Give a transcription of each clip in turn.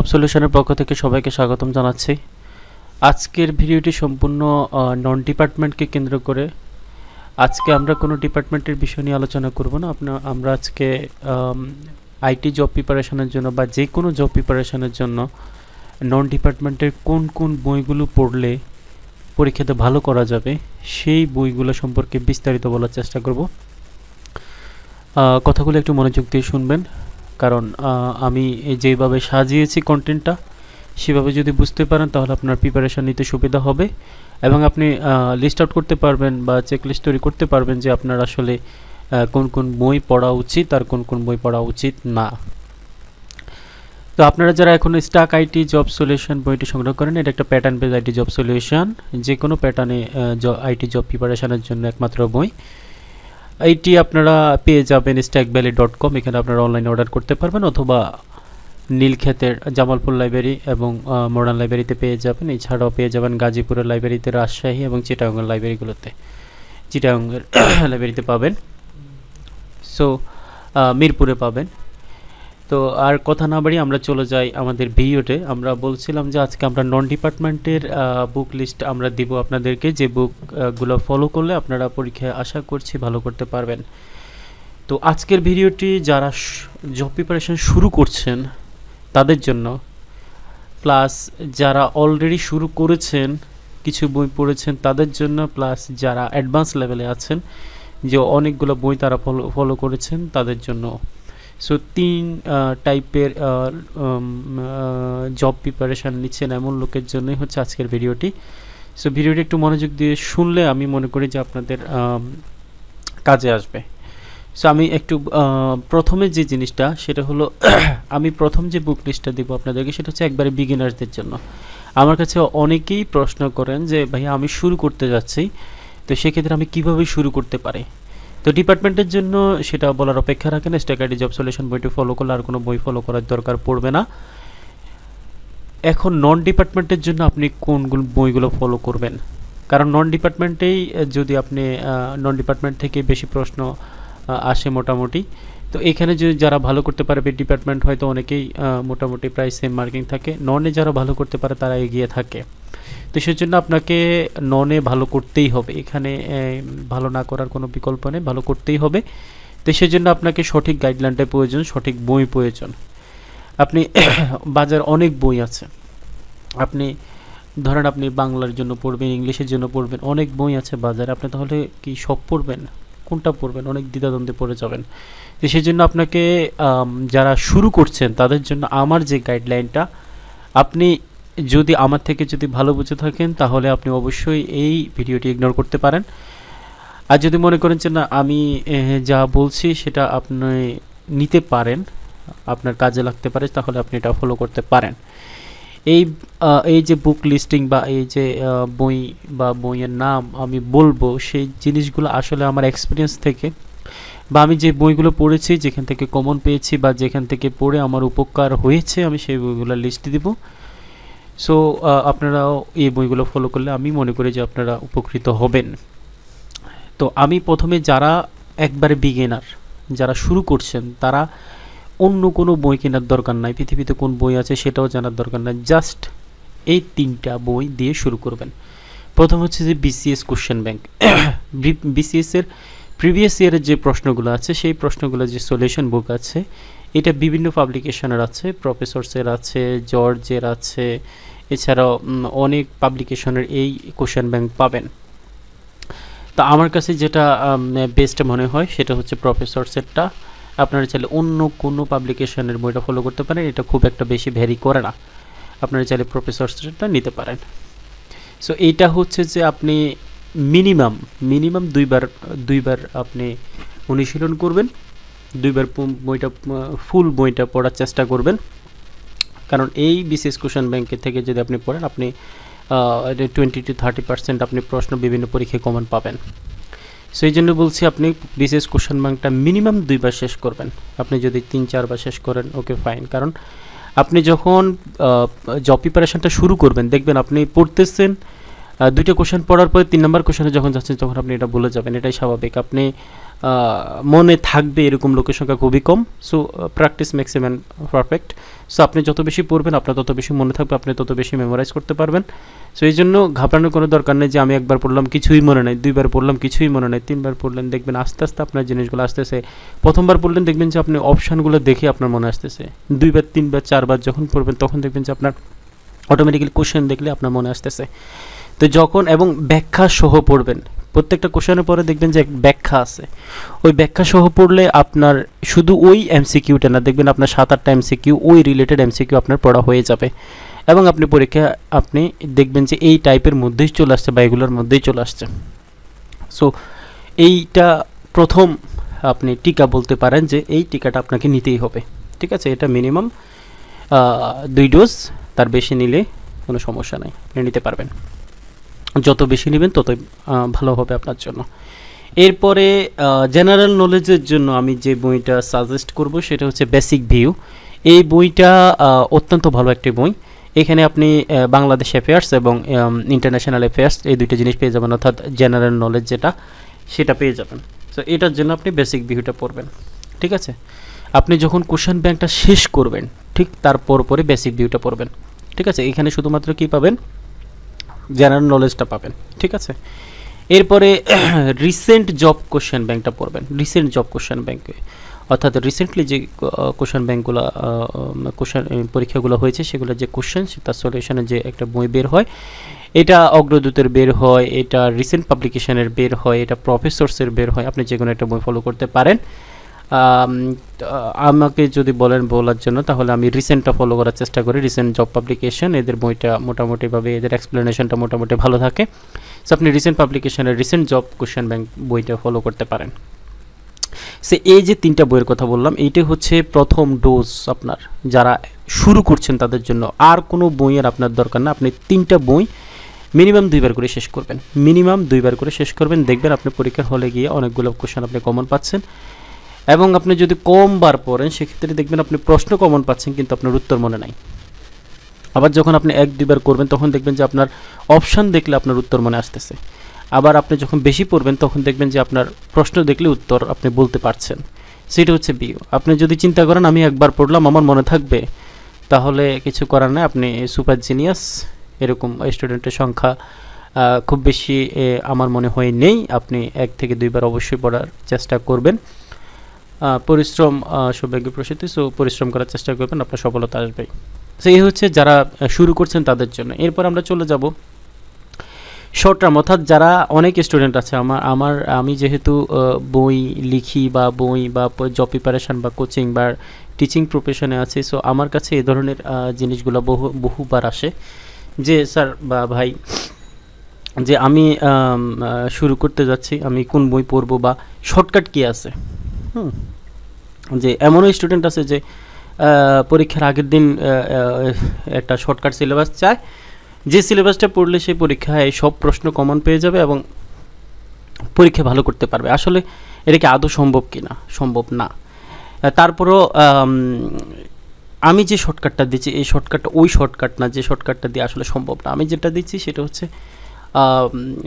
Job সলিউশনের পক্ষ থেকে সবাইকে স্বাগতম জানাচ্ছি। আজকের ভিডিওটি সম্পূর্ণ নন ডিপার্টমেন্টকে কেন্দ্র করে। আজকে আমরা কোনো ডিপার্টমেন্টের বিষয় নিয়ে আলোচনা করব না। আমরা আজকে আইটি জব প্রিপারেশনের জন্য বা যে কোনো জব প্রিপারেশনের জন্য নন ডিপার্টমেন্টের কোন কোন বইগুলো পড়লে পরীক্ষাতে ভালো করা যাবে সেই বইগুলো সম্পর্কে বিস্তারিত বলার চেষ্টা করব। কথাগুলো একটু মনোযোগ দিয়ে শুনবেন, কারণ আমি যেভাবে সাজিয়েছি কন্টেন্টটা সেভাবে যদি বুঝতে পারেন তাহলে আপনার প্রিপারেশন নিতে সুবিধা হবে এবং আপনি লিস্ট আউট করতে পারবেন বা চেক লিস্ট তৈরি করতে পারবেন যে আপনার আসলে কোন কোন বই পড়া উচিত আর কোন কোন বই পড়া উচিত না। তো আপনারা যারা এখন স্টাক আইটি জব সলিউশন বইটি সংগ্রহ করেন, এটা একটা pattern base IT job solution, যে কোনো প্যাটার্নে আইটি জব প্রিপারেশনের জন্য একমাত্র বই। এইটি আপনারা পেয়ে যাবেন stackvalley.com। এখানে আপনারা অনলাইনে অর্ডার করতে পারবেন অথবা নীলক্ষেতের জামালপুর লাইব্রেরি এবং মডার্ন লাইব্রেরিতে পেয়ে যাবেন। এছাড়াও পেয়ে যাবেন গাজীপুরের লাইব্রেরিতে, রাজশাহী এবং চিটাগংয়ের লাইব্রেরিগুলোতে। চিটাগংয়ের লাইব্রেরিতে পাবেন, সো মিরপুরে পাবেন। তো আর কথা না বাড়িয়ে আমরা চলে যাই আমাদের ভিডিওতে। আমরা বলছিলাম যে আজকে আমরা নন ডিপার্টমেন্টের বুক লিস্ট আমরা দিব আপনাদেরকে, যে বুকগুলো ফলো করলে আপনারা পরীক্ষায় আশা করছি ভালো করতে পারবেন। তো আজকের ভিডিওটি যারা জব প্রিপারেশন শুরু করছেন তাদের জন্য, প্লাস যারা অলরেডি শুরু করেছেন কিছু বই পড়েছেন তাদের জন্য, প্লাস যারা অ্যাডভান্স লেভেলে আছেন যে অনেকগুলো বই তারা ফলো করেছেন তাদের জন্য। সো তিন টাইপের জব প্রিপারেশান নিচ্ছেন এমন লোকের জন্যই হচ্ছে আজকের ভিডিওটি। সো ভিডিওটি একটু মনোযোগ দিয়ে শুনলে আমি মনে করি যে আপনাদের কাজে আসবে। সো আমি একটু প্রথমে যে জিনিসটা সেটা হলো আমি প্রথম যে বুক লিস্টটা দিব আপনাদেরকে সেটা হচ্ছে একবারে বিগিনারদের জন্য। আমার কাছে অনেকেই প্রশ্ন করেন যে ভাইয়া আমি শুরু করতে যাচ্ছি, তো সেক্ষেত্রে আমি কিভাবে শুরু করতে পারি। তো ডিপার্টমেন্টের জন্য সেটা বলার অপেক্ষা রাখেন, স্টাক আইটি জব সলিউশন বইটি ফলো করলে আর কোনো বই ফলো করার দরকার পড়বে না। এখন নন ডিপার্টমেন্টের জন্য আপনি কোন বইগুলো ফলো করবেন, কারণ নন ডিপার্টমেন্টেই যদি আপনি নন ডিপার্টমেন্ট থেকে বেশি প্রশ্ন আসে মোটামুটি। তো এখানে যদি যারা ভালো করতে পারবে ডিপার্টমেন্ট হয়তো অনেকেই মোটামুটি প্রায় সেম মার্কিং থাকে, ননে যারা ভালো করতে পারে তারা এগিয়ে থাকে। তো সেজন্য আপনাকে ননে ভালো করতেই হবে, এখানে ভালো না করার কোনো বিকল্প নেই, ভালো করতেই হবে। তো সেজন্য আপনাকে সঠিক গাইডলাইনটা প্রয়োজন, সঠিক বই প্রয়োজন। আপনি বাজার অনেক বই আছে, আপনি ধরেন আপনি বাংলার জন্য পড়বেন, ইংলিশের জন্য পড়বেন, অনেক বই আছে বাজারে, আপনি তাহলে কি সব পড়বেন, কোনটা পড়বেন, অনেক দ্বিধাদ্বন্দ্বে পড়ে যাবেন। তো সেই জন্য আপনাকে যারা শুরু করছেন তাদের জন্য আমার যে গাইডলাইনটা, আপনি যদি আমার থেকে যদি ভালো বুঝে থাকেন তাহলে আপনি অবশ্যই এই ভিডিওটি ইগনোর করতে পারেন। আর যদি মনে করেন যে না আমি যা বলছি সেটা আপনি নিতে পারেন, আপনার কাজে লাগতে পারে, তাহলে আপনি এটা ফলো করতে পারেন। এই যে বুক লিস্টিং বা এই যে বই বা বইয়ের নাম আমি বলবো, সেই জিনিসগুলো আসলে আমার এক্সপিরিয়েন্স থেকে বা আমি যে বইগুলো পড়েছি, যেখান থেকে কমন পেয়েছি বা যেখান থেকে পড়ে আমার উপকার হয়েছে, আমি সেই বইগুলো লিস্ট দিব। সো আপনারাও এই বইগুলো ফলো করলে আমি মনে করি যে আপনারা উপকৃত হবেন। তো আমি প্রথমে যারা একবারে বিগিনার, যারা শুরু করছেন, তারা অন্য কোনো বই কেনার দরকার নাই, পৃথিবীতে কোন বই আছে সেটাও জানার দরকার নাই, জাস্ট এই তিনটা বই দিয়ে শুরু করবেন। প্রথম হচ্ছে যে বিসিএস কোশ্চেন ব্যাংক। বিসিএসের প্রিভিয়াস ইয়ারের যে প্রশ্নগুলো আছে সেই প্রশ্নগুলো যে সলিউশন বুক আছে, এটা বিভিন্ন পাবলিকেশনের আছে, প্রফেসরসের আছে, জর্জের আছে, এছাড়াও অনেক পাবলিকেশনের এই কোশ্চেন ব্যাংক পাবেন। তো আমার কাছে যেটা বেস্ট মনে হয় সেটা হচ্ছে প্রফেসরসেরটা। আপনারা চাইলে অন্য কোনো পাবলিকেশনের বইটা ফলো করতে পারেন, এটা খুব একটা বেশি ভ্যারি করে না, আপনারা চাইলে প্রফেসরসেরটা নিতে পারেন। সো এইটা হচ্ছে যে আপনি মিনিমাম দুইবার আপনি অনুশীলন করবেন, দুইবার বইটা ফুল বইটা পড়ার চেষ্টা করবেন। কারণ এই বিসিএস কোশ্চেন ব্যাংকের থেকে যদি আপনি পড়েন, আপনি 20 to 30% আপনি প্রশ্ন বিভিন্ন পরীক্ষায় কমন পাবেন। সেই জন্য বলছি আপনি বিসিএস কোশ্চেন ব্যাংকটা মিনিমাম 2 বার শেষ করবেন। আপনি যদি 3-4 বার শেষ করেন ওকে ফাইন, কারণ আপনি যখন জব প্রিপারেশনটা শুরু করবেন দেখবেন আপনি পড়তেছেন, দুইটা কোশ্চেন পড়ার পরে 3 নম্বর কোশ্চেনে যখন যাচ্ছেন তখন আপনি এটা ভুলে যাবেন, এটাই স্বাভাবিক। আপনি মনে থাকবে এরকম লোকের সংখ্যা খুবই কম। So practice makes a man perfect. So আপনি যত বেশি পড়বেন আপনার তত বেশি মনে থাকবে, আপনি তত বেশি মেমোরাইজ করতে পারবেন। সো এই জন্য ঘাবড়ানোর কোনো দরকার নেই যে আমি একবার পড়লাম কিছুই মনে নেই, 2বার পড়লাম কিছুই মনে নেই, 3বার পড়লেন দেখবেন আস্তে আস্তে আপনার জিনিসগুলো আসতেছে। প্রথমবার পড়লেন দেখবেন যে আপনি অপশানগুলো দেখে আপনার মনে আসতেছে, 2বার 3বার 4বার যখন পড়বেন তখন দেখবেন যে আপনার অটোমেটিক্যালি কোশ্চেন দেখলে আপনার মনে আসতেছে। তো যখন এবং ব্যাখ্যা সহ পড়বেন, প্রত্যেকটা কোশ্চেনের পরে দেখবেন যে ব্যাখ্যা আছে, ওই ব্যাখ্যা সহ পড়লে আপনার শুধু ওই এমসিকিউটা না, দেখবেন আপনার 7-8টা এমসিকিউ ওই রিলেটেড এমসিকিউ আপনার পড়া হয়ে যাবে এবং আপনি পরীক্ষা আপনি দেখবেন যে এই টাইপের মধ্যেই চলে আসছে বা এগুলোর মধ্যেই চলে আসছে। সো এইটা প্রথম আপনি টিকা বলতে পারেন যে এই টিকাটা আপনাকে নিতেই হবে, ঠিক আছে। এটা মিনিমাম 2 ডোজ, তার বেশি নিলে কোনো সমস্যা নাই, আপনি নিতে পারবেন। যত বেশি নেবেন ততই ভালো হবে আপনার জন্য। এরপরে জেনারেল নলেজের জন্য আমি যে বইটা সাজেস্ট করব সেটা হচ্ছে বেসিক ভিউ। এই বইটা অত্যন্ত ভালো একটি বই। এখানে আপনি বাংলাদেশ অ্যাফেয়ার্স এবং ইন্টারন্যাশনাল অ্যাফেয়ার্স এই দুইটা জিনিস পেয়ে যাবেন, অর্থাৎ জেনারেল নলেজ যেটা সেটা পেয়ে যাবেন। তো এটার জন্য আপনি বেসিক ভিউটা পড়বেন, ঠিক আছে। আপনি যখন কোশ্চেন ব্যাংকটা শেষ করবেন ঠিক তারপর পরে বেসিক ভিউটা পড়বেন, ঠিক আছে। এখানে শুধুমাত্র কি পাবেন, জেনারেল নলেজটা পাবেন, ঠিক আছে। এরপরে রিসেন্ট জব কোশ্চেন ব্যাংকটা পড়বেন, রিসেন্ট জব কোশ্চেন ব্যাংকে, অর্থাৎ রিসেন্টলি যে কোশ্চেন ব্যাংকগুলো কোশ্চেন পরীক্ষাগুলো হয়েছে সেগুলো যে কোশ্চেন তার সলিউশনের যে একটা বই বের হয়, এটা অগ্রদূতের বের হয়, এটা রিসেন্ট পাবলিকেশনের বের হয়, এটা প্রফেসরসের বের হয়। আপনি যে কোনো একটা বই ফলো করতে পারেন। আমাকে যদি বলার জন্য তাহলে আমি রিসেন্টটা ফলো করার চেষ্টা করি, রিসেন্ট জব পাবলিকেশন, এদের বইটা মোটামুটিভাবে এদের এক্সপ্লেনেশনটা মোটামুটি ভালো থাকে। সো আপনি রিসেন্ট পাবলিকেশনের রিসেন্ট জব কোশ্চেন ব্যাংক বইটা ফলো করতে পারেন। সে এই যে 3টা বইয়ের কথা বললাম এইটাই হচ্ছে প্রথম ডোজ আপনার যারা শুরু করছেন তাদের জন্য। আর কোনো বইয়ের আপনার দরকার না, আপনি 3টা বই মিনিমাম 2বার করে শেষ করবেন, মিনিমাম 2বার করে শেষ করবেন। দেখবেন আপনি পরীক্ষার হলে গিয়ে অনেকগুলো কোশ্চেন আপনি কমন পাচ্ছেন এবং আপনি যদি কম বার পড়েন সেক্ষেত্রে দেখবেন আপনি প্রশ্ন কমন পাচ্ছেন কিন্তু আপনার উত্তর মনে নাই। আবার যখন আপনি 1-2বার করবেন তখন দেখবেন যে আপনার অপশান দেখলে আপনার উত্তর মনে আসতেছে। আবার আপনি যখন বেশি পড়বেন তখন দেখবেন যে আপনার প্রশ্ন দেখলে উত্তর আপনি বলতে পারছেন। সেটা হচ্ছে ভিউ। আপনি যদি চিন্তা করেন আমি একবার পড়লাম আমার মনে থাকবে, তাহলে কিছু করার নাই, আপনি সুপার জিনিয়াস। এরকম স্টুডেন্টের সংখ্যা খুব বেশি আমার মনে হয় নেই। আপনি 1 থেকে 2বার অবশ্যই পড়ার চেষ্টা করবেন। পরিশ্রম সৌভাগ্য প্রসূতি, সো পরিশ্রম করার চেষ্টা করবেন, আপনার সফলতা আসবেই। সো এই হচ্ছে যারা শুরু করছেন তাদের জন্য। এরপর আমরা চলে যাব শর্ট টার্ম, অর্থাৎ যারা অনেক স্টুডেন্ট আছে আমি যেহেতু বই লিখি বা বই বা জব প্রিপারেশান বা কোচিং বা টিচিং প্রফেশনে আছি, সো আমার কাছে এই ধরনের জিনিসগুলো বহুবার আসে যে স্যার বা ভাই যে আমি শুরু করতে যাচ্ছি, আমি কোন বই পড়বো বা শর্টকাট কী আছে। যে এমনও স্টুডেন্ট আছে যে পরীক্ষার আগের দিন একটা শর্টকাট সিলেবাস চায়, যে সিলেবাসটা পড়লে সে পরীক্ষায় সব প্রশ্ন কমন পেয়ে যাবে এবং পরীক্ষা ভালো করতে পারবে। আসলে এটা কি আদৌ সম্ভব কি না? সম্ভব না। তারপরও আমি যে শর্টকাটটা দিচ্ছি এই শর্টকাটটা ওই শর্টকাট না যে শর্টকাটটা দিয়ে আসলে সম্ভব না। আমি যেটা দিচ্ছি সেটা হচ্ছে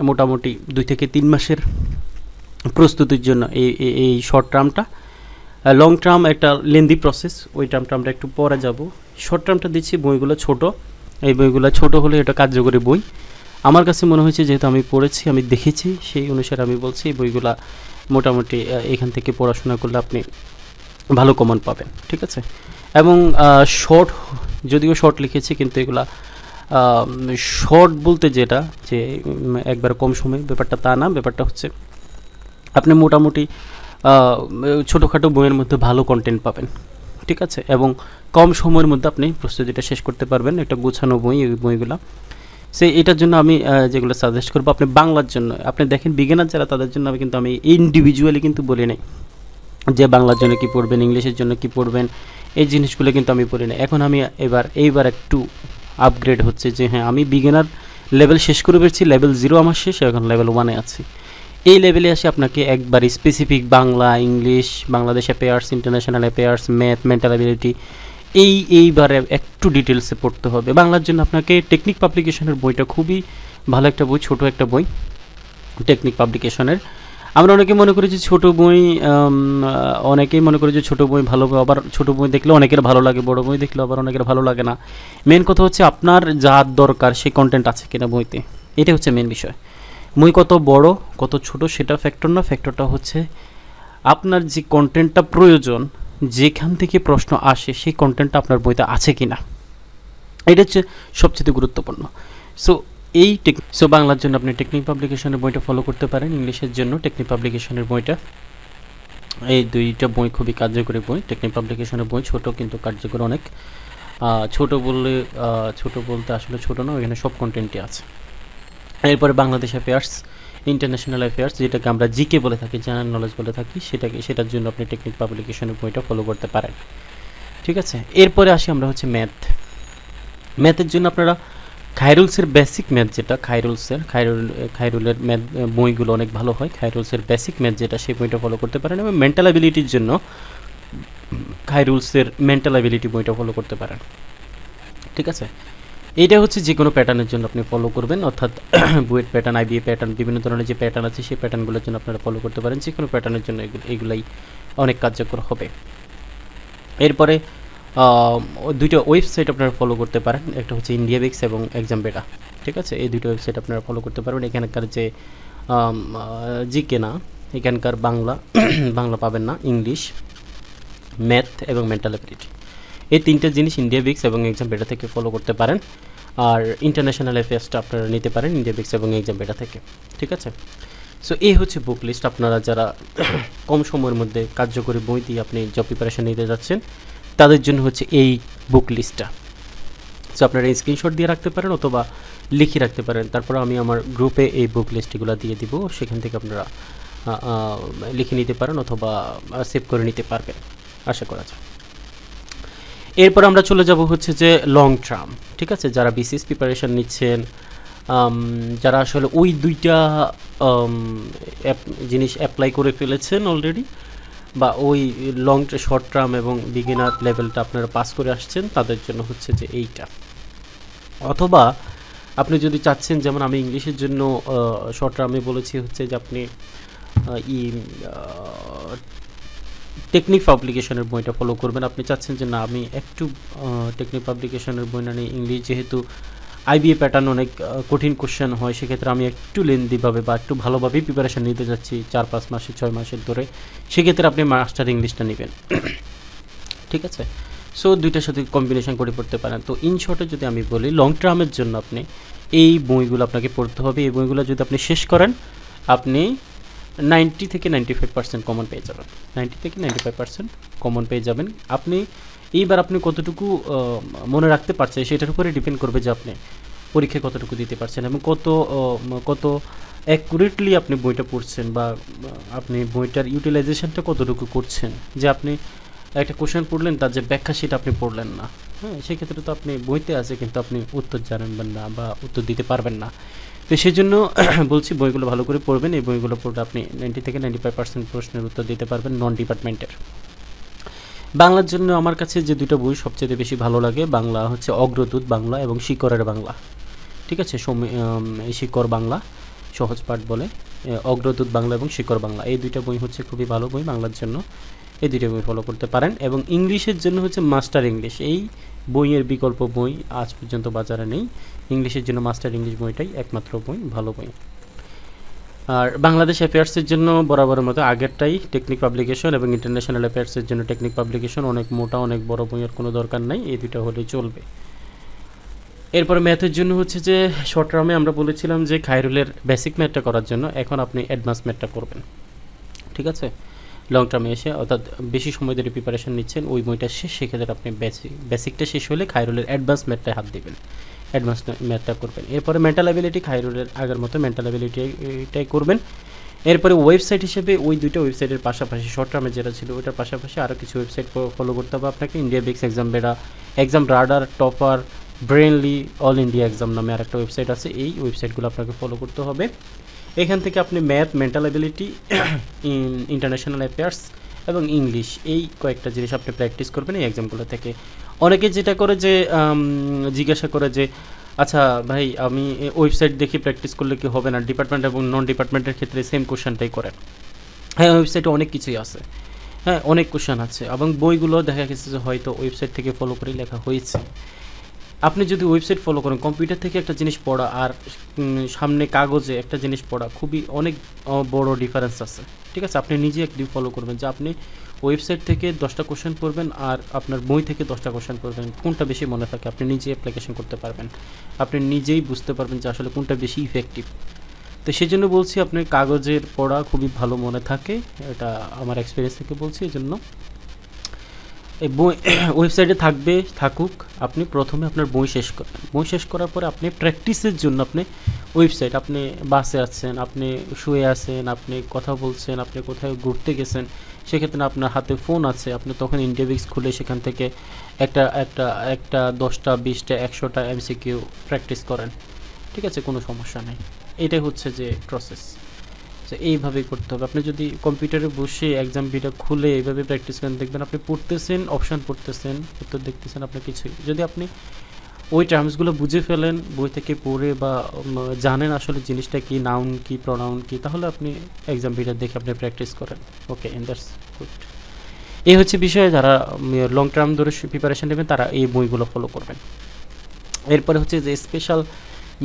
মোটামুটি 2 থেকে 3 মাসের প্রস্তুতির জন্য এই শর্ট টার্মটা। লং টার্ম একটা লেন্দি প্রসেস, ওই টার্মটা আমরা একটু পরে যাব। শর্ট টার্মটা দিচ্ছি, বইগুলো ছোট, এই বইগুলো ছোট হলে এটা কার্যকরী বই। আমার কাছে মনে হয়েছে যেহেতু আমি পড়েছি, আমি দেখেছি, সেই অনুসারে আমি বলছি এই বইগুলা মোটামুটি এখান থেকে পড়াশোনা করলে আপনি ভালো কমন পাবেন, ঠিক আছে। এবং শর্ট, যদিও শর্ট লিখেছি কিন্তু এগুলা শর্ট বলতে যেটা যে একবার কম সময় ব্যাপারটা তা না, ব্যাপারটা হচ্ছে আপনি মোটামুটি ছোটোখাটো বইয়ের মধ্যে ভালো কন্টেন্ট পাবেন, ঠিক আছে, এবং কম সময়ের মধ্যে আপনি প্রস্তুতিটা শেষ করতে পারবেন। একটা গোছানো বই, এই বইগুলো। এটার জন্য আমি যেগুলো সাজেস্ট করবো আপনি বাংলার জন্য, আপনি দেখেন বিগিনার যারা তাদের জন্য আমি ইন্ডিভিজুয়ালি কিন্তু বলি নাই যে বাংলার জন্য কি পড়বেন, ইংলিশের জন্য কি পড়বেন, এই জিনিসগুলো কিন্তু আমি পড়ি না। এখন আমি এইবার একটু আপগ্রেড হচ্ছে যে হ্যাঁ আমি বিগিনার লেভেল শেষ করে পেরেছি, লেভেল 0 আমার শেষ, এখন লেভেল 1-এ আছি। এই লেভেলে আসে আপনাকে একবার specific Bangla, English, Bangladesh affairs, international affairs, math, mental ability এইবারে একটু ডিটেলসে পড়তে হবে। বাংলার জন্য আপনাকে টেকনিক পাবলিকেশনের বইটা খুবই ভালো একটা বই, ছোট একটা বই, টেকনিক পাবলিকেশনের। আমরা অনেকে মনে করি যে ছোট বই, অনেকেই মনে করি যে ছোট বই ভালো, আবার ছোট বই দেখলে অনেকের ভালো লাগে, বড় বই দেখলে আবার অনেকের ভালো লাগে না। মেন কথা হচ্ছে আপনার যা দরকার সেই কন্টেন্ট আছে কিনা বইতে, এটাই হচ্ছে মেন বিষয়। বই কত বড় কত ছোট সেটা ফ্যাক্টর না, ফ্যাক্টরটা হচ্ছে আপনার যে কন্টেন্টটা প্রয়োজন, যেখান থেকে প্রশ্ন আসে সেই কন্টেন্টটা আপনার বইতে আছে কিনা, এটা হচ্ছে সবচেয়ে গুরুত্বপূর্ণ। সো বাংলার জন্য আপনি টেকনিক পাবলিকেশনের বইটা ফলো করতে পারেন, ইংলিশের জন্য টেকনিক পাবলিকেশনের বইটা। এই দুইটা বই খুবই কার্যকরী বই। টেকনিক পাবলিকেশনের বই ছোট কিন্তু কার্যকর অনেক। ছোট বলতে আসলে ছোট না, এখানে সব কন্টেন্টই আছে। এরপরে বাংলাদেশ অ্যাফেয়ার্স, ইন্টারন্যাশনাল অ্যাফেয়ার্স, যেটাকে আমরা জিকে বলে থাকি, জেনারেল নলেজ বলে থাকি, সেটার জন্য আপনি টেকনিক পাবলিকেশনের বইটা ফলো করতে পারেন। ঠিক আছে, এরপরে আসি আমরা হচ্ছে ম্যাথের জন্য আপনারা খায়রুলসের বেসিক ম্যাথ, যেটা খায়রুলের ম্যাথ বইগুলো অনেক ভালো হয়। খায়রুলসের বেসিক ম্যাথ যেটা, সেই বইটা ফলো করতে পারেন। এবং মেন্টাল অ্যাবিলিটির জন্য খায়রুলসের মেন্টাল অ্যাবিলিটি বইটা ফলো করতে পারেন। ঠিক আছে, এইটা হচ্ছে যে কোনো প্যাটার্নের জন্য আপনি ফলো করবেন, অর্থাৎ বুয়েট প্যাটার্ন, আইবিএ প্যাটার্ন, বিভিন্ন ধরনের যে প্যাটার্ন আছে সেই প্যাটার্নগুলোর জন্য আপনারা ফলো করতে পারেন। যে কোনো প্যাটার্নের জন্য এগুলাই অনেক কার্যকর হবে। এরপরে দুইটা ওয়েবসাইট আপনারা ফলো করতে পারেন, একটা হচ্ছে ইন্ডিয়াবিক্স এবং এক্সাম বেটা। ঠিক আছে, এই দুটো ওয়েবসাইট আপনারা ফলো করতে পারবেন। এখানকার যে জিকে না, এখানকার বাংলা পাবেন না, ইংলিশ, ম্যাথ এবং মেন্টাল অ্যাবিলিটি, এই তিনটা জিনিস ইন্ডিয়াবিক্স এবং এক্সাম বেটা থেকে ফলো করতে পারেন। আর ইন্টারন্যাশনাল অ্যাফেয়ার্সটা আপনারা নিতে পারেন ইন্ডিয়াবিক্স এবং এক্সাম বেটা থেকে। ঠিক আছে, সো এই হচ্ছে বুক লিস্ট। আপনারা যারা কম সময়ের মধ্যে কার্যকরী বই দিয়ে আপনি জব প্রিপারেশন নিতে যাচ্ছেন, তাদের জন্য হচ্ছে এই বুক লিস্টটা। সো আপনারা স্ক্রিনশট দিয়ে রাখতে পারেন অথবা লিখে রাখতে পারেন, তারপর আমি আমার গ্রুপে এই বুক লিস্টগুলো দিয়ে দিব, সেখান থেকে আপনারা লিখে নিতে পারেন অথবা সেভ করে নিতে পারবেন, আশা করা যায়। এরপর আমরা চলে যাব হচ্ছে যে লং টার্ম। ঠিক আছে, যারা বিসিএস প্রিপারেশন নিচ্ছেন, যারা আসলে ওই দুইটা জিনিস অ্যাপ্লাই করে ফেলেছেন অলরেডি, বা ওই শর্ট টার্ম এবং বিগিনার লেভেলটা আপনারা পাস করে আসছেন, তাদের জন্য হচ্ছে যে এইটা। অথবা আপনি যদি চাচ্ছেন, যেমন আমি ইংলিশের জন্য শর্ট টার্মে বলেছি হচ্ছে যে আপনি টেকনিক পাবলিকেশনের বইটা ফলো করবেন। আপনি চাচ্ছেন যে না, আমি একটু টেকনিক পাবলিকেশনের বই না নিয়ে ইংলিশ, যেহেতু আইবিএ প্যাটার্ন অনেক কঠিন কোশ্চেন হয়, সেক্ষেত্রে আমি একটু লেন্দিভাবে বা একটু ভালোভাবেই প্রিপারেশান নিতে যাচ্ছি 4-5 মাসে 6 মাসের ধরে, সেক্ষেত্রে আপনি মাস্টার ইংলিশটা নেবেন। ঠিক আছে, সো দুইটার সাথে কম্বিনেশন করে পড়তে পারেন। তো ইন শর্টে যদি আমি বলি, লং টার্মের জন্য আপনি এই বইগুলো আপনাকে পড়তে হবে। এই বইগুলো যদি আপনি শেষ করেন, আপনি 90 থেকে 95% কমন পেয়ে যাবেন। 90 থেকে 95% কমন পেয়ে যাবেন। এইবার আপনি কতটুকু মনে রাখতে পারছেন সেটার উপরে ডিপেন্ড করবে যে আপনি পরীক্ষায় কতটুকু দিতে পারছেন এবং কত অ্যাকুরেটলি আপনি বইটা পড়ছেন, বা আপনি বইটার ইউটিলাইজেশনটা কতটুকু করছেন। যে আপনি একটা কোশ্চেন পড়লেন, তার যে ব্যাখ্যা সেটা আপনি পড়লেন না, হ্যাঁ, সেক্ষেত্রে তো আপনি বইতে আছে কিন্তু আপনি উত্তর জানবেন না বা উত্তর দিতে পারবেন না। তো সেই জন্য বলছি, বইগুলো ভালো করে পড়বেন। এই বইগুলো পড়লে আপনি 90 থেকে 95% প্রশ্নের উত্তর দিতে পারবেন নন ডিপার্টমেন্টের। বাংলার জন্য আমার কাছে যে দুটো বই সবচেয়ে বেশি ভালো লাগে, বাংলা হচ্ছে অগ্রদূত বাংলা এবং শিকরের বাংলা। ঠিক আছে, শিকর বাংলা সহজ পাঠ বলে, অগ্রদূত বাংলা এবং শিকর বাংলা, এই দুইটা বই হচ্ছে খুবই ভালো বই বাংলার জন্য। এই দুইটা বই ফলো করতে পারেন। এবং ইংলিশের জন্য হচ্ছে মাস্টার ইংলিশ, এই বইয়ের বিকল্প বই আজ পর্যন্ত বাজারে নেই। ইংলিশের জন্য মাস্টার ইংলিশ বইটাই একমাত্র বই, ভালো বই। আর বাংলাদেশ অ্যাফেয়ার্সের জন্য বরাবরের মতো আগেরটাই, টেকনিক পাবলিকেশন এবং ইন্টারন্যাশনাল অ্যাফেয়ার্সের জন্য টেকনিক পাবলিকেশন, অনেক মোটা অনেক বড় বইয়ের কোনো দরকার নাই, এই দুটো হলেই চলবে। এরপরে ম্যাথের জন্য হচ্ছে যে শর্ট টার্মে আমরা বলেছিলাম যে খায়রুলের বেসিক ম্যাথটা করার জন্য, এখন আপনি অ্যাডভান্স ম্যাথটা করবেন। ঠিক আছে, লং টার্মে এসে অর্থাৎ বেশি সময় ধরে প্রিপারেশন নিচ্ছেন, ওই বইটা শেষ, সেক্ষেত্রে আপনি বেসিকটা শেষ হলে খায়রুলের অ্যাডভান্স ম্যাথটায় হাত দেবেন, অ্যাডভান্স ম্যাথটা করবেন। এরপরে মেন্টাল অ্যাবিলিটি, খায়রুলের আগের মতো মেন্টাল অ্যাবিলিটিটাই করবেন। এরপরে ওয়েবসাইট হিসেবে ওই দুইটা ওয়েবসাইটের পাশাপাশি, শর্ট টার্মে যেটা ছিল ওইটার পাশাপাশি আরও কিছু ওয়েবসাইট ফলো করতে হবে আপনাকে। IndiaBix, ExamBeda, ExamRadar, Topper, Brainly, All India exam নামে আরেকটা ওয়েবসাইট আছে, এই ওয়েবসাইটগুলো আপনাকে ফলো করতে হবে। এখান থেকে আপনি math, mental ability, international affairs এবং ইংলিশ, এই কয়েকটা জিনিস আপনি প্র্যাকটিস করবেন এই এক্সামগুলো থেকে। অনেকে যেটা করে যে জিজ্ঞাসা করে যে আচ্ছা ভাই, আমি ওয়েবসাইট দেখে প্র্যাকটিস করলে কি হবে না? ডিপার্টমেন্ট এবং নন ডিপার্টমেন্টের ক্ষেত্রে সেম কোশ্চেনটাই করেন। হ্যাঁ, ওয়েবসাইটে অনেক কিছুই আছে। হ্যাঁ, অনেক কোশ্চেন আছে এবং বইগুলো দেখা গেছে যে হয়তো ওয়েবসাইট থেকে ফলো করেই লেখা হয়েছে। আপনি যদি ওয়েবসাইট ফলো করেন, কম্পিউটার থেকে একটা জিনিস পড়া আর সামনে কাগজে একটা জিনিস পড়া খুবই অনেক বড় ডিফারেন্স আছে। ঠিক আছে, আপনি নিজে একদিন ফলো করবেন যে আপনি ওয়েবসাইট থেকে 10টা কোশ্চেন পড়বেন আর আপনার বই থেকে 10টা কোশ্চেন পড়বেন, কোনটা বেশি মনে থাকে আপনি নিজে অ্যাপ্লিকেশন করতে পারবেন, আপনি নিজেই বুঝতে পারবেন যে আসলে কোনটা বেশি ইফেক্টিভ। তো সেই জন্য বলছি আপনি কাগজের পড়া খুবই ভালো মনে থাকে, এটা আমার এক্সপিরিয়েন্স থেকে বলছি। এই জন্য এই বই ওয়েবসাইটে থাকুক, আপনি প্রথমে আপনার বই শেষ করবেন। বই শেষ করার পরে আপনি প্র্যাকটিসের জন্য আপনি ওয়েবসাইট, আপনি বাসে আছেন, আপনি শুয়ে আছেন, আপনি কথা বলছেন, আপনি কোথাও ঘুরতে গেছেন, সেক্ষেত্রে আপনার হাতে ফোন আছে, আপনি তখন ইন্ডিয়াবিক্স খুলে সেখান থেকে একটা একটা একটা 10টা 20টা 100টা এমসিকিউ প্র্যাকটিস করেন। ঠিক আছে, কোনো সমস্যা নেই। এটাই হচ্ছে যে প্রসেস, তো এইভাবেই করতে হবে। আপনি যদি কম্পিউটারে বসে এক্সাম বিটা খুলে এইভাবে প্র্যাকটিস করেন, দেখবেন আপনি পড়তেছেন, অপশান পড়তেছেন, উত্তর দেখতেছেন, আপনার কিছুই। যদি আপনি ওই টার্মসগুলো বুঝে ফেলেন বই থেকে পড়ে বা জানেন আসলে জিনিসটা কি, নাউন কি, প্রোনাউন কি, তাহলে আপনি এক্সাম বিটা দেখে আপনি প্র্যাকটিস করেন। ওকে, এন্ড দ্যাটস গুড। এই হচ্ছে বিষয়ে, যারা লং টার্ম ধরে প্রিপারেশন নেবেন তারা এই বইগুলো ফলো করবেন। এরপরে হচ্ছে যে স্পেশাল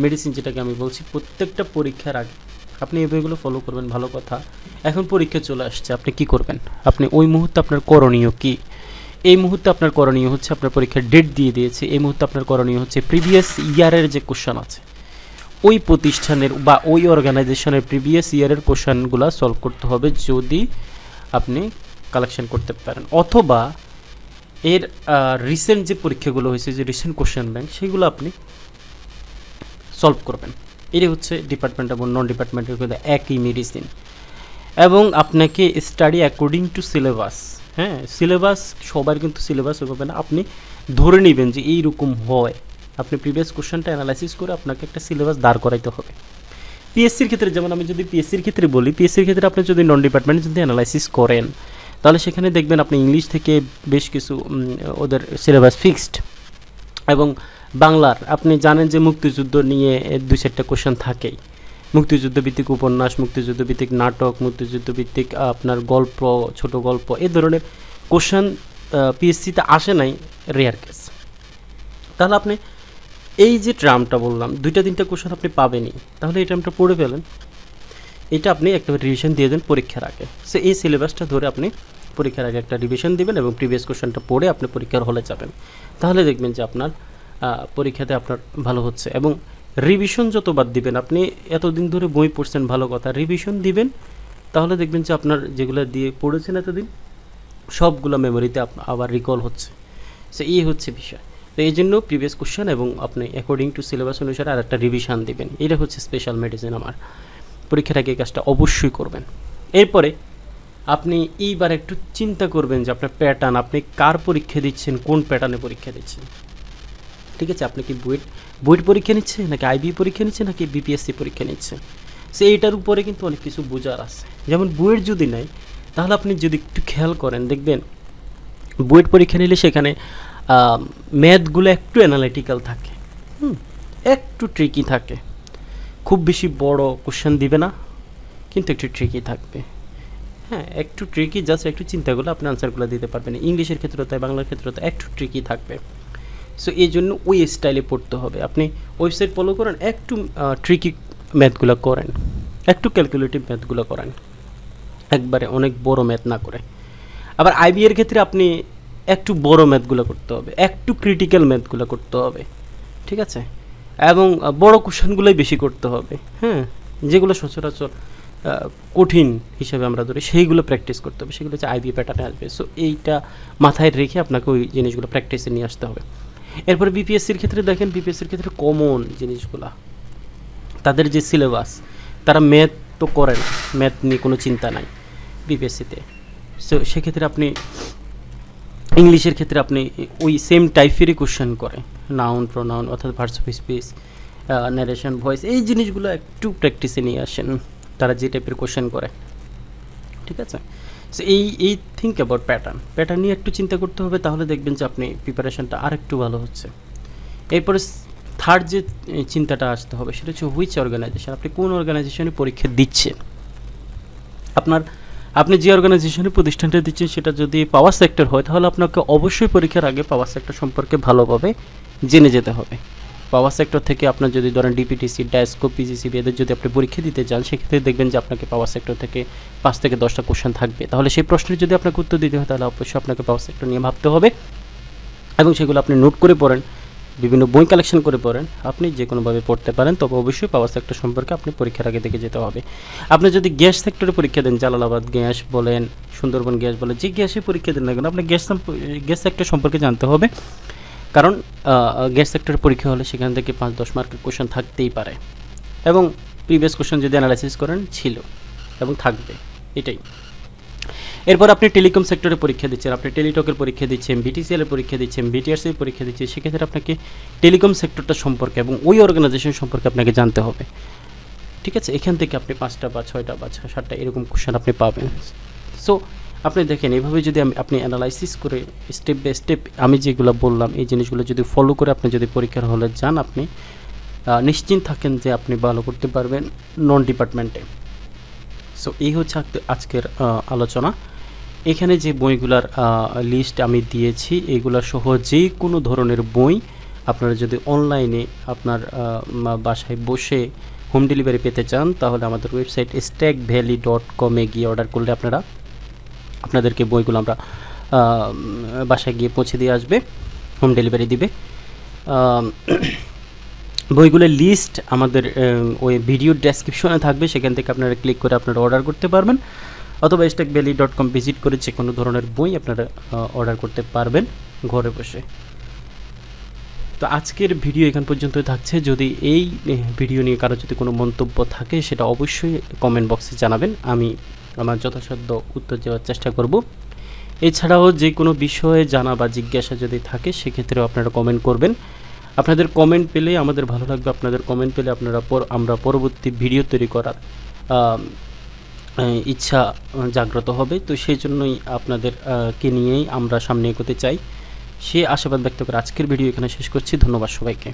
মেডিসিন, যেটাকে আমি বলছি, প্রত্যেকটা পরীক্ষার আগে আপনি এই বইগুলো ফলো করবেন, ভালো কথা। এখন পরীক্ষা চলে আসছে, আপনি কি করবেন? আপনি ওই মুহূর্তে আপনার করণীয় কি? এই মুহূর্তে আপনার করণীয় হচ্ছে, আপনার পরীক্ষার ডেট দিয়ে দিয়েছে, এই মুহূর্তে আপনার করণীয় হচ্ছে প্রিভিয়াস ইয়ারের যে কোশ্চেন আছে ওই প্রতিষ্ঠানের বা ওই অর্গানাইজেশনের প্রিভিয়াস ইয়ারের কোশ্চেনগুলো সলভ করতে হবে, যদি আপনি কালেকশন করতে পারেন, অথবা এর রিসেন্ট যে পরীক্ষাগুলো হয়েছে, যে রিসেন্ট কোশ্চেন ব্যাংক, সেগুলো আপনি সলভ করবেন। এটাই হচ্ছে ডিপার্টমেন্ট এবং নন ডিপার্টমেন্টের মধ্যে একই মেডিসিন। এবং আপনাকে স্টাডি অ্যাকর্ডিং টু সিলেবাস। হ্যাঁ, সিলেবাস সবার কিন্তু সিলেবাস হবে না, আপনি ধরে নেবেন যে এইরকম হয়, আপনি প্রিভিয়াস কোশ্চেনটা অ্যানালাইসিস করে আপনাকে একটা সিলেবাস দাঁড় করাইতে হবে। পিএসসির ক্ষেত্রে, যেমন আমি যদি পিএসসির ক্ষেত্রে বলি, পিএসসির ক্ষেত্রে আপনি যদি নন ডিপার্টমেন্টে যদি অ্যানালাইসিস করেন, তাহলে সেখানে দেখবেন আপনি ইংলিশ থেকে বেশ কিছু ওদের সিলেবাস ফিক্সড, এবং বাংলার আপনি জানেন যে মুক্তিযুদ্ধ নিয়ে 2-4টা কোশ্চেন থাকেই, মুক্তিযুদ্ধভিত্তিক উপন্যাস, মুক্তিযুদ্ধভিত্তিক নাটক, মুক্তিযুদ্ধভিত্তিক আপনার গল্প, ছোট গল্প, এই ধরনের কোশ্চেন পিএসসিতে আসে নাই, রেয়ার কেস। তাহলে আপনি এই যে ট্রামটা বললাম, 2-3টা কোশ্চেন আপনি পাবেনই, তাহলে এই ট্রামটা পড়ে ফেলেন, এটা আপনি একটা রিভিশন দিয়ে দেন পরীক্ষার আগে। সো এই সিলেবাসটা ধরে আপনি পরীক্ষার আগে একটা রিভিশন দিবেন এবং প্রিভিয়াস কোশ্চেনটা পড়ে আপনি পরীক্ষার হলে যাবেন, তাহলে দেখবেন যে আপনার পরীক্ষাতে আপনার ভালো হচ্ছে। এবং রিভিশন যতবার দিবেন, আপনি এতদিন ধরে বই পড়ছেন, ভালো কথা, রিভিশন দিবেন, তাহলে দেখবেন যে আপনার যেগুলো দিয়ে পড়েছেন এতদিন সবগুলো মেমোরিতে আবার রিকল হচ্ছে। সো এই হচ্ছে বিষয়। তো এই জন্য প্রিভিয়াস কোশ্চেন এবং আপনি অ্যাকর্ডিং টু সিলেবাস অনুসারে আর একটা রিভিশন দিবেন, এটা হচ্ছে স্পেশাল মেডিসিন। আমার পরীক্ষার আগে কাজটা অবশ্যই করবেন। এরপরে আপনি এইবার একটু চিন্তা করবেন যে আপনার প্যাটার্ন, আপনি কার পরীক্ষা দিচ্ছেন, কোন প্যাটার্নে পরীক্ষা দিচ্ছেন। ঠিক আছে, আপনি কি বুয়েট পরীক্ষা নিচ্ছে, নাকি আইবি পরীক্ষা নিচ্ছে, নাকি বিপিএসসি পরীক্ষা নিচ্ছে, সে এইটার উপরে কিন্তু অনেক কিছু বোঝার আছে। যেমন বুয়েট যদি নেয়, তাহলে আপনি যদি একটু খেয়াল করেন, দেখবেন বুয়েট পরীক্ষা নিলে সেখানে ম্যাথগুলো একটু অ্যানালিটিক্যাল থাকে, একটু ট্রিকি থাকে, খুব বেশি বড় কোশ্চেন দিবে না, কিন্তু একটু ট্রিকি থাকবে। হ্যাঁ, একটু ট্রিকি, জাস্ট একটু চিন্তা করলে আপনি আনসারগুলো দিতে পারবেন। ইংলিশের ক্ষেত্রে তাই, বাংলার ক্ষেত্রে তো একটু ট্রিকি থাকবে। সো এই জন্য ওই স্টাইলে পড়তে হবে। আপনি ওয়েবসাইট ফলো করেন, একটু ট্রিকি ম্যাথগুলো করেন, একটু ক্যালকুলেটিভ ম্যাথগুলো করেন, একবারে অনেক বড় ম্যাথ না করে। আবার আইবি এর ক্ষেত্রে আপনি একটু বড় ম্যাথগুলো করতে হবে, একটু ক্রিটিক্যাল ম্যাথগুলো করতে হবে। ঠিক আছে, এবং বড় কোশ্চেনগুলোই বেশি করতে হবে। হ্যাঁ, যেগুলো সচরাচর কঠিন হিসেবে আমরা ধরি, সেইগুলো প্র্যাকটিস করতে হবে, সেগুলো হচ্ছে আইবি প্যাটার্নে আসবে। সো এইটা মাথায় রেখে আপনাকে ওই জিনিসগুলো প্র্যাকটিসে নিয়ে আসতে হবে। এরপরে বিপিএসসির ক্ষেত্রে দেখেন, বিপিএসসির ক্ষেত্রে কমন জিনিসগুলা, তাদের যে সিলেবাস, তারা ম্যাথ তো করে না, ম্যাথ নিয়ে কোনো চিন্তা নাই বিপিএসসিতে। সো সেক্ষেত্রে আপনি ইংলিশের ক্ষেত্রে আপনি ওই সেম টাইপেরই কোশ্চেন করে, নাউন, প্রোনাউন, অর্থাৎ verbs of speech, narration, voice, এই জিনিসগুলো একটু প্র্যাকটিসে নিয়ে আসেন, তারা যে টাইপের কোশ্চেন করে। ঠিক আছে, সো এই থিঙ্ক অ্যাবাউট প্যাটার্ন নিয়ে একটু চিন্তা করতে হবে, তাহলে দেখবেন যে আপনি প্রিপারেশনটা আর একটু ভালো হচ্ছে। এরপরে থার্ড যে চিন্তাটা আসতে হবে সেটা হচ্ছে হুইচ অর্গানাইজেশন, আপনি কোন অর্গানাইজেশনে পরীক্ষা দিচ্ছেন। আপনি যে অর্গানাইজেশনে প্রতিষ্ঠানটা দিচ্ছেন সেটা যদি পাওয়ার সেক্টর হয় তাহলে আপনাকে অবশ্যই পরীক্ষার আগে পাওয়ার সেক্টর সম্পর্কে ভালোভাবে জেনে যেতে হবে। পাওয়ার সেক্টর থেকে আপনার যদি ধরেন ডিপিটিসি, ডায়াসকো, পিজিসিবি এদের যদি আপনি পরীক্ষা দিতে যান সেক্ষেত্রে দেখবেন যে আপনাকে পাওয়ার সেক্টর থেকে 5 থেকে 10টা কোশ্চেন থাকবে। তাহলে সেই প্রশ্নের যদি আপনাকে উত্তর দিতে হয় তাহলে অবশ্যই আপনাকে পাওয়ার সেক্টর নিয়ে ভাবতে হবে এবং সেগুলো আপনি নোট করে পড়েন, বিভিন্ন বই কালেকশন করে পড়েন, আপনি যে কোনোভাবে পড়তে পারেন। তবে অবশ্যই পাওয়ার সেক্টর সম্পর্কে আপনি পরীক্ষার আগে দেখে যেতে হবে। আপনি যদি গ্যাস সেক্টরে পরীক্ষা দেন, জালালাবাদ গ্যাস বলেন, সুন্দরবন গ্যাস বলেন, যে গ্যাসে পরীক্ষা দেন না কেন আপনি গ্যাস সেক্টর সম্পর্কে জানতে হবে, কারণ গ্যাস সেক্টরের পরীক্ষা হলে সেখান থেকে 5-10 মার্কের কোশ্চেন থাকতেই পারে এবং প্রিভিয়াস কোশ্চেন যদি অ্যানালাইসিস করেন ছিল এবং থাকবে, এটাই। এরপর আপনি টেলিকম সেক্টরে পরীক্ষা দিচ্ছেন, আপনি টেলিটকের পরীক্ষা দিচ্ছেন, বিটিসিএলের পরীক্ষা দিচ্ছেন, বিটিআরসির পরীক্ষা দিচ্ছেন, সেক্ষেত্রে আপনাকে টেলিকম সেক্টরটা সম্পর্কে এবং ওই অর্গানাইজেশন সম্পর্কে আপনাকে জানতে হবে। ঠিক আছে, এখান থেকে আপনি 5টা বা 6টা বা 7টা এরকম কোশ্চেন আপনি পাবেন। সো আপনি দেখেন এইভাবে যদি আপনি অ্যানালাইসিস করে স্টেপ বাই স্টেপ আমি যেগুলো বললাম এই জিনিসগুলো যদি ফলো করে আপনি যদি পরীক্ষার হলে যান, আপনি নিশ্চিন্ত থাকেন যে আপনি ভালো করতে পারবেন নন ডিপার্টমেন্টে। সো এই হচ্ছে আজকের আলোচনা। এখানে যে বইগুলার লিস্ট আমি দিয়েছি এগুলো সহ যে কোনো ধরনের বই আপনারা যদি অনলাইনে আপনার বাসায় বসে হোম ডেলিভারি পেতে চান তাহলে আমাদের ওয়েবসাইট stackvalley.com গিয়ে অর্ডার করলে আপনাদেরকে বইগুলো আমরা বাসায় গিয়ে পৌঁছে দিয়ে আসবে, হোম ডেলিভারি দিবে। বইগুলোর লিস্ট আমাদের ওই ভিডিও ডেসক্রিপশনে থাকবে, সেখান থেকে আপনারা ক্লিক করে আপনারা অর্ডার করতে পারবেন, অথবা stackvalley.com ভিজিট করে যে কোনো ধরনের বই আপনারা অর্ডার করতে পারবেন ঘরে বসে। তো আজকের ভিডিও এখান পর্যন্তই থাকছে। যদি এই ভিডিও নিয়ে কারো যদি কোনো মন্তব্য থাকে সেটা অবশ্যই কমেন্ট বক্সে জানাবেন, আমি আমার যথাসাধ্য উত্তর দেওয়ার চেষ্টা করব। এছাড়াও যে কোনো বিষয়ে জানা বা জিজ্ঞাসা যদি থাকে সেক্ষেত্রেও আপনারা কমেন্ট করবেন। আপনাদের কমেন্ট পেলে আমাদের ভালো লাগবে, আপনাদের কমেন্ট পেলে আমরা পরবর্তী ভিডিও তৈরি করার ইচ্ছা জাগ্রত হবে। তো সেই জন্যই আপনাদেরকে নিয়েই আমরা সামনে এগোতে চাই, সে আশাবাদ ব্যক্ত করে আজকের ভিডিও এখানে শেষ করছি। ধন্যবাদ সবাইকে।